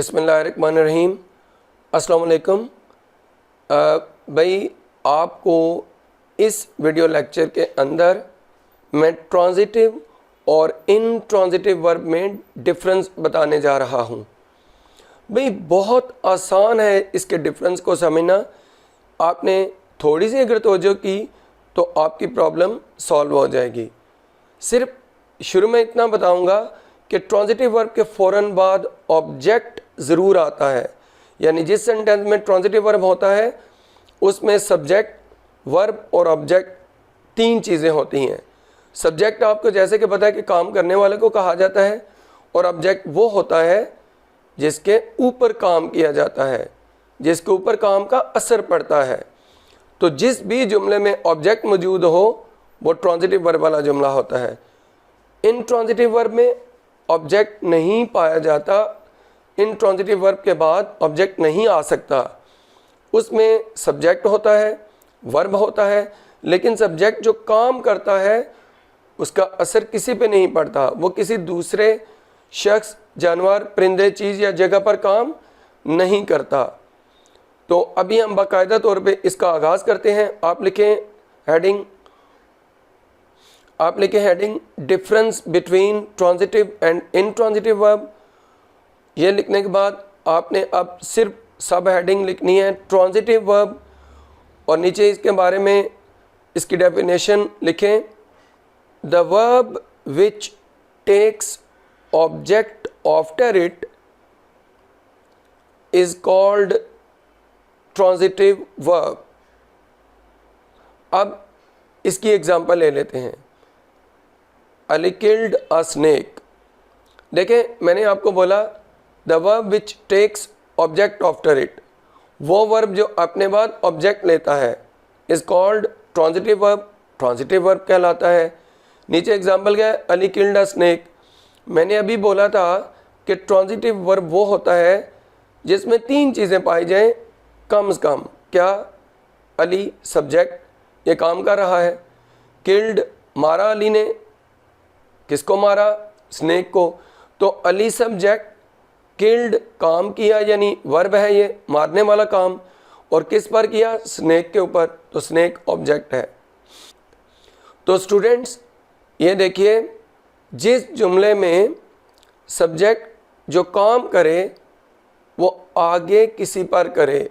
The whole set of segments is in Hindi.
बिस्मिल्लाहिर्रहमानिर्रहीम। अस्सलाम वालेकुम। भाई आपको इस वीडियो लेक्चर के अंदर मैं ट्रांजिटिव और इनट्रांजिटिव वर्ब में डिफरेंस बताने जा रहा हूँ। भाई बहुत आसान है इसके डिफरेंस को समझना। आपने थोड़ी सी अगर तवज्जो की तो आपकी प्रॉब्लम सॉल्व हो जाएगी। सिर्फ शुरू में इतना बताऊंगा कि ट्रांजिटिव वर्ब के फ़ौरन बाद ऑब्जेक्ट ज़रूर आता है, यानी जिस सेंटेंस में ट्रांजिटिव वर्ब होता है उसमें सब्जेक्ट, वर्ब और ऑब्जेक्ट तीन चीज़ें होती हैं। सब्जेक्ट आपको जैसे कि पता है कि काम करने वाले को कहा जाता है, और ऑब्जेक्ट वो होता है जिसके ऊपर काम किया जाता है, जिसके ऊपर काम का असर पड़ता है। तो जिस भी जुमले में ऑब्जेक्ट मौजूद हो वो ट्रांजिटिव वर्ब वाला जुमला होता है। इनट्रांजिटिव वर्ब में ऑब्जेक्ट नहीं पाया जाता, इनट्रांजिटिव वर्ब के बाद ऑब्जेक्ट नहीं आ सकता। उसमें सब्जेक्ट होता है, वर्ब होता है, लेकिन सब्जेक्ट जो काम करता है उसका असर किसी पे नहीं पड़ता, वो किसी दूसरे शख्स, जानवर, परिंदे, चीज़ या जगह पर काम नहीं करता। तो अभी हम बाकायदा तौर पे इसका आगाज़ करते हैं। आप लिखें heading difference between transitive and intransitive verb. ये लिखने के बाद आपने अब सिर्फ सब हेडिंग लिखनी है ट्रांजिटिव वर्ब, और नीचे इसके बारे में इसकी डेफिनेशन लिखें। The verb which takes object after it is called transitive verb. अब इसकी एग्जांपल ले लेते हैं। Ali killed a snake. देखें, मैंने आपको बोला the verb which takes object after it, वो वर्ब जो अपने बाद ऑब्जेक्ट लेता है is called transitive verb, transitive verb कहलाता है। नीचे एग्जांपल क्या है, अली किल्ड अ स्नेक। मैंने अभी बोला था कि ट्रांजिटिव वर्ब वो होता है जिसमें तीन चीज़ें पाई जाएं कम से कम। क्या? अली सब्जेक्ट, ये काम कर रहा है। किल्ड, मारा अली ने। किसको मारा? स्नेक को। तो अली सब्जेक्ट, किल्ड काम किया, यानी वर्ब है ये, मारने वाला काम, और किस पर किया? स्नेक के ऊपर, तो स्नेक ऑब्जेक्ट है। तो स्टूडेंट्स ये देखिए, जिस जुमले में सब्जेक्ट जो काम करे वो आगे किसी पर करे,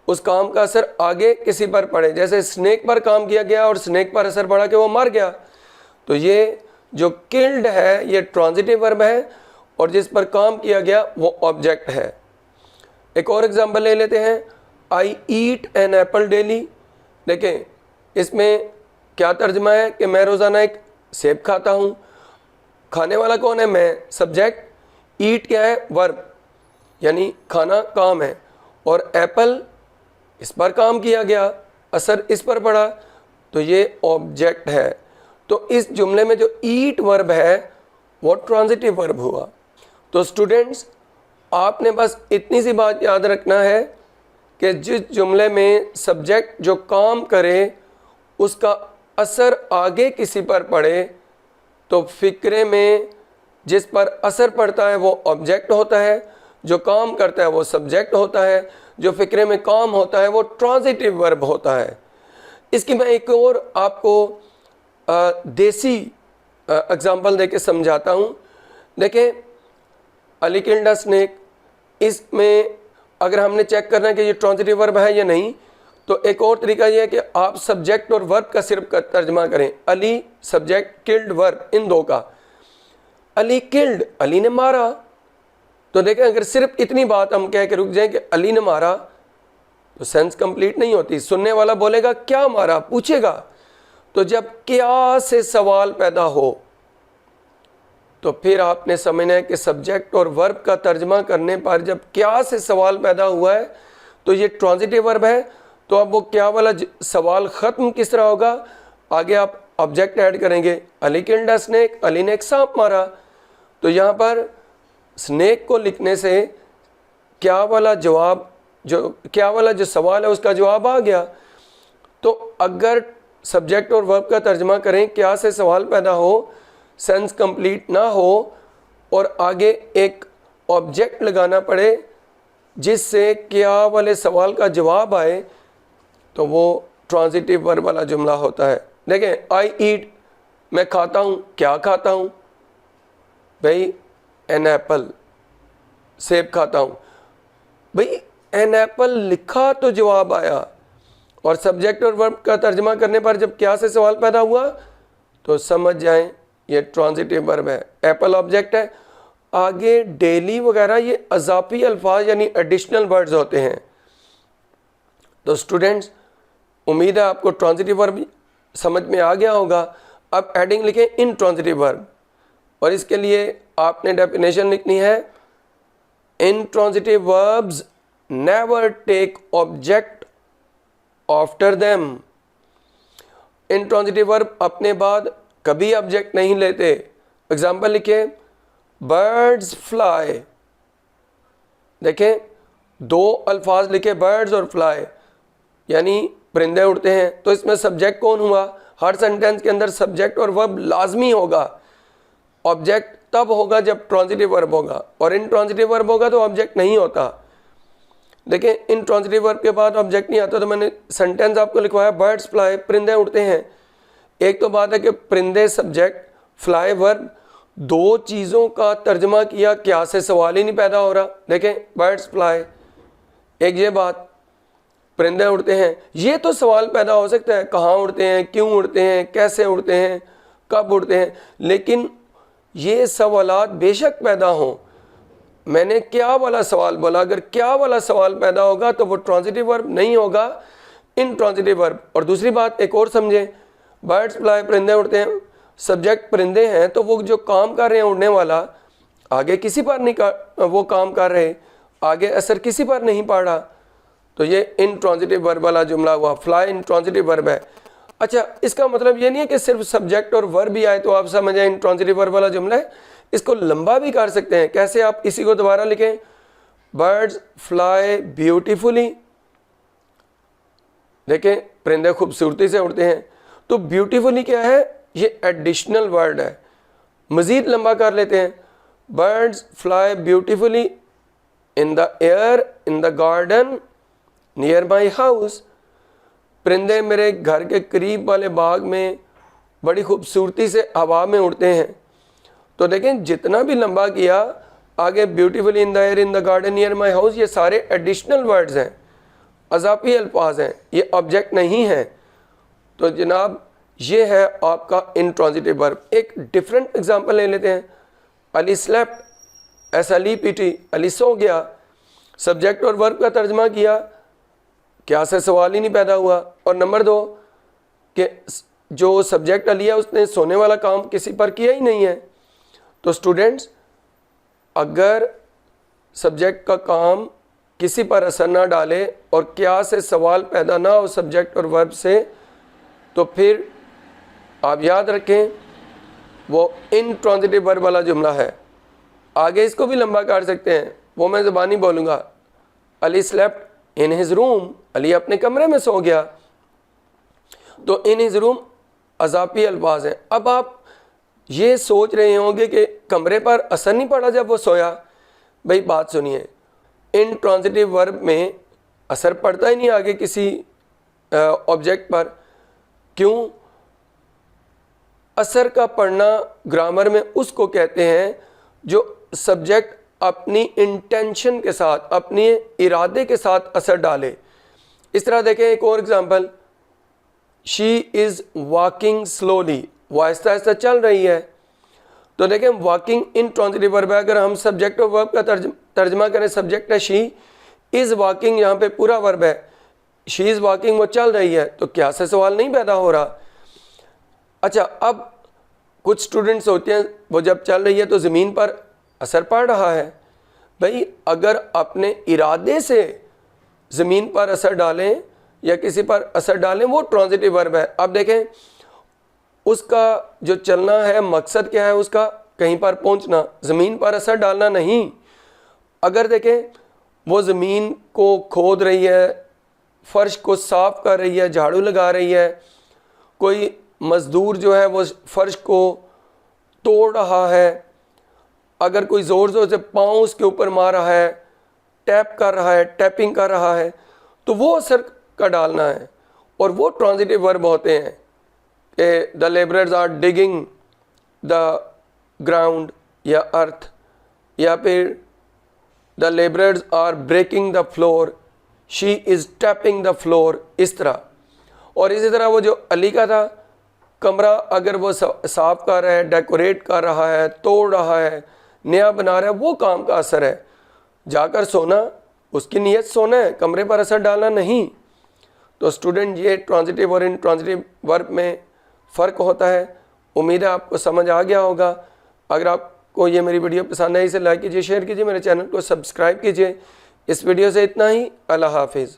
उस काम का असर आगे किसी पर पड़े। जैसे स्नेक पर काम किया गया और स्नेक पर असर पड़ा कि वो मर गया, तो ये जो किल्ड है ये ट्रांजिटिव वर्ब है, और जिस पर काम किया गया वो ऑब्जेक्ट है। एक और एग्जांपल ले लेते हैं। आई ईट एन एप्पल डेली। देखें, इसमें क्या तर्जमा है कि मैं रोज़ाना एक सेब खाता हूँ। खाने वाला कौन है? मैं, सब्जेक्ट। ईट क्या है? वर्ब, यानी खाना काम है, और एप्पल इस पर काम किया गया, असर इस पर पड़ा, तो ये ऑब्जेक्ट है। तो इस जुमले में जो ईट वर्ब है वो ट्रांजिटिव वर्ब हुआ। तो स्टूडेंट्स आपने बस इतनी सी बात याद रखना है कि जिस जुमले में सब्जेक्ट जो काम करे उसका असर आगे किसी पर पड़े, तो फ़िक्रे में जिस पर असर पड़ता है वो ऑब्जेक्ट होता है, जो काम करता है वो सब्जेक्ट होता है, जो फ़िक्रे में काम होता है वो ट्रांजिटिव वर्ब होता है। इसकी मैं एक और आपको देसी एग्जांपल देके समझाता हूँ। देखें, अली किल्ड अ स्नेक, इसमें अगर हमने चेक करना है कि ये ट्रांजिटिव वर्ब है या नहीं, तो एक और तरीका ये है कि आप सब्जेक्ट और वर्ब का सिर्फ तर्जमा करें। अली सब्जेक्ट, किल्ड वर्ब, इन दो का। अली किल्ड, अली ने मारा। तो देखें, अगर सिर्फ इतनी बात हम कह के रुक जाएं कि अली ने मारा, तो सेंस कंप्लीट नहीं होती। सुनने वाला बोलेगा क्या मारा, पूछेगा। तो जब क्या से सवाल पैदा हो तो फिर आपने समझना है कि सब्जेक्ट और वर्ब का तर्जमा करने पर जब क्या से सवाल पैदा हुआ है तो ये ट्रांजिटिव वर्ब है। तो अब वो क्या वाला सवाल ख़त्म किस तरह होगा? आगे आप ऑब्जेक्ट ऐड करेंगे। Ali killed a snake, Ali ने एक सांप मारा। तो यहाँ पर स्नेक को लिखने से क्या वाला जो सवाल है उसका जवाब आ गया। तो अगर सब्जेक्ट और वर्ब का तर्जमा करें, क्या से सवाल पैदा हो, सेंस कंप्लीट ना हो और आगे एक ऑब्जेक्ट लगाना पड़े, जिससे क्या वाले सवाल का जवाब आए तो वो ट्रांजिटिव वर्ब वाला जुमला होता है। देखें, आई ईट, मैं खाता हूँ, क्या खाता हूँ भाई, एन एप्पल, सेब खाता हूँ। भाई एन एप्पल लिखा तो जवाब आया, और सब्जेक्ट और वर्ब का तर्जमा करने पर जब क्या से सवाल पैदा हुआ तो समझ जाएं ये ट्रांजिटिव वर्ब है। एप्पल ऑब्जेक्ट है, आगे डेली वगैरह ये अजाफी अल्फाज यानी एडिशनल वर्ड्स होते हैं। तो स्टूडेंट्स, उम्मीद है आपको ट्रांजिटिव वर्ब समझ में आ गया होगा। अब हेडिंग लिखें इन ट्रांजिटिव वर्ब, और इसके लिए आपने डेफिनेशन लिखनी है, intransitive verbs never take object after them. Intransitive verb अपने बाद कभी ऑब्जेक्ट नहीं लेते। एग्जाम्पल लिखे, बर्ड्स फ्लाई। देखें, दो अल्फाज लिखे, बर्ड्स और फ्लाई, यानी परिंदे उड़ते हैं। तो इसमें सब्जेक्ट कौन हुआ? हर सेंटेंस के अंदर सब्जेक्ट और वर्ब लाजमी होगा। ऑब्जेक्ट तब होगा जब ट्रांजिटिव वर्ब होगा, और इंट्रांजिटिव वर्ब होगा तो ऑब्जेक्ट नहीं होता। देखें, इन ट्रांजिटिव वर्ब के बाद ऑब्जेक्ट नहीं आता, तो मैंने सेंटेंस आपको लिखवाया, बर्ड्स फ्लाई, परिंदे उड़ते हैं। एक तो बात है कि परिंदे सब्जेक्ट, फ्लाई वर्ब, दो चीज़ों का तर्जमा किया, क्या से सवाल ही नहीं पैदा हो रहा। देखें, बर्ड्स फ्लाई, एक ये बात, परिंदे उड़ते हैं, ये तो सवाल पैदा हो सकता है, कहाँ उड़ते हैं, क्यों उड़ते हैं, कैसे उड़ते हैं, कब उड़ते हैं, लेकिन ये सवालात बेशक पैदा हों। मैंने क्या वाला सवाल बोला, अगर क्या वाला सवाल पैदा होगा तो वो ट्रांजिटिव वर्ब नहीं होगा, इन ट्रांजिटिव वर्ब। और दूसरी बात एक और समझें, बर्ड्स फ्लाई, परिंदे उड़ते हैं, सब्जेक्ट परिंदे हैं, तो वो जो काम कर रहे हैं उड़ने वाला, आगे किसी पर नहीं वो काम कर रहे, आगे असर किसी पर नहीं पड़ा, तो ये इन ट्रांजिटिव वर्ब वाला जुमला हुआ। फ्लाई इन ट्रांजिटिव वर्ब है। अच्छा, इसका मतलब ये नहीं है कि सिर्फ सब्जेक्ट और वर्ब भी आए तो आप समझ आए इन ट्रांजिटिव वर्ब वाला जुमला है। इसको लंबा भी कर सकते हैं। कैसे? आप इसी को दोबारा लिखें, बर्ड्स फ्लाई ब्यूटीफुली। देखें, परिंदे खूबसूरती से उड़ते हैं, तो ब्यूटीफुली क्या है? ये एडिशनल वर्ड है। मज़ीद लंबा कर लेते हैं, birds fly beautifully in the air in the garden near my house. परिंदे मेरे घर के करीब वाले बाग में बड़ी खूबसूरती से हवा में उड़ते हैं। तो देखें, जितना भी लंबा किया, आगे beautifully in the air in the garden near my house, ये सारे एडिशनल वर्ड्स हैं, अजाफी अल्फाज हैं, ये ऑब्जेक्ट नहीं है। तो जनाब, ये है आपका इंट्रांजिटिव वर्ब। एक डिफरेंट एग्जांपल ले लेते हैं, अली स्लेप्ट, SLEPT, अली सो गया। सब्जेक्ट और वर्ब का तर्जमा किया, क्या से सवाल ही नहीं पैदा हुआ। और नंबर दो कि जो सब्जेक्ट अली है उसने सोने वाला काम किसी पर किया ही नहीं है। तो स्टूडेंट्स, अगर सब्जेक्ट का काम किसी पर असर ना डाले और क्या से सवाल पैदा ना हो सब्जेक्ट और वर्ब से, तो फिर आप याद रखें वो इंट्रांजिटिव वर्ब वाला जुमला है। आगे इसको भी लंबा कर सकते हैं, वो मैं ज़बानी बोलूँगा, Ali slept in his room, Ali अपने कमरे में सो गया। तो इन हिज रूम अजाफी अल्फाज हैं। अब आप ये सोच रहे होंगे कि कमरे पर असर नहीं पड़ा जब वो सोया। भाई बात सुनिए, इन ट्रांजिटिव वर्ब में असर पड़ता ही नहीं आगे किसी ऑब्जेक्ट पर। क्यों? असर का पढ़ना ग्रामर में उसको कहते हैं जो सब्जेक्ट अपनी इंटेंशन के साथ, अपने इरादे के साथ असर डाले। इस तरह देखें एक और example, she is walking slowly, वो आहिस्ता आहिस्ता चल रही है। तो देखें, वॉकिंग इन ट्रांजिटिव वर्ब है। अगर हम सब्जेक्ट और वर्ब का तर्जमा करें, सब्जेक्ट है शी, इज़ वॉकिंग यहाँ पे पूरा वर्ब है, शी इज़ वॉकिंग, वो चल रही है, तो क्या से सवाल नहीं पैदा हो रहा। अच्छा, अब कुछ स्टूडेंट्स होते हैं वो जब चल रही है तो ज़मीन पर असर पड़ रहा है। भाई अगर अपने इरादे से ज़मीन पर असर डालें या किसी पर असर डालें, वो ट्रांजिटिव वर्ब है। अब देखें, उसका जो चलना है मकसद क्या है उसका? कहीं पर पहुंचना, ज़मीन पर असर डालना नहीं। अगर देखें वो ज़मीन को खोद रही है, फ़र्श को साफ़ कर रही है, झाड़ू लगा रही है, कोई मज़दूर जो है वो फ़र्श को तोड़ रहा है, अगर कोई ज़ोर ज़ोर से पाँव उसके ऊपर मार रहा है, टैप कर रहा है, टैपिंग कर रहा है, तो वो असर का डालना है। और वो ट्रांजिटिव वर्ब होते हैं कि the labourers are digging the ground या अर्थ, या फिर the labourers are breaking the floor, she is tapping the floor, इस तरह। और इसी तरह वो जो अली का था, कमरा अगर वो साफ कर रहा है, डेकोरेट कर रहा है, तोड़ रहा है, नया बना रहा है, वो काम का असर है। जाकर सोना, उसकी नीयत सोना है, कमरे पर असर डालना नहीं। तो स्टूडेंट, ये ट्रांजिटिव और इंट्रांजिटिव वर्ब में फ़र्क होता है। उम्मीद है आपको समझ आ गया होगा। अगर आपको ये मेरी वीडियो पसंद आई, इसे लाइक कीजिए, शेयर कीजिए, मेरे चैनल को सब्सक्राइब कीजिए। इस वीडियो से इतना ही। अल्लाह हाफिज़।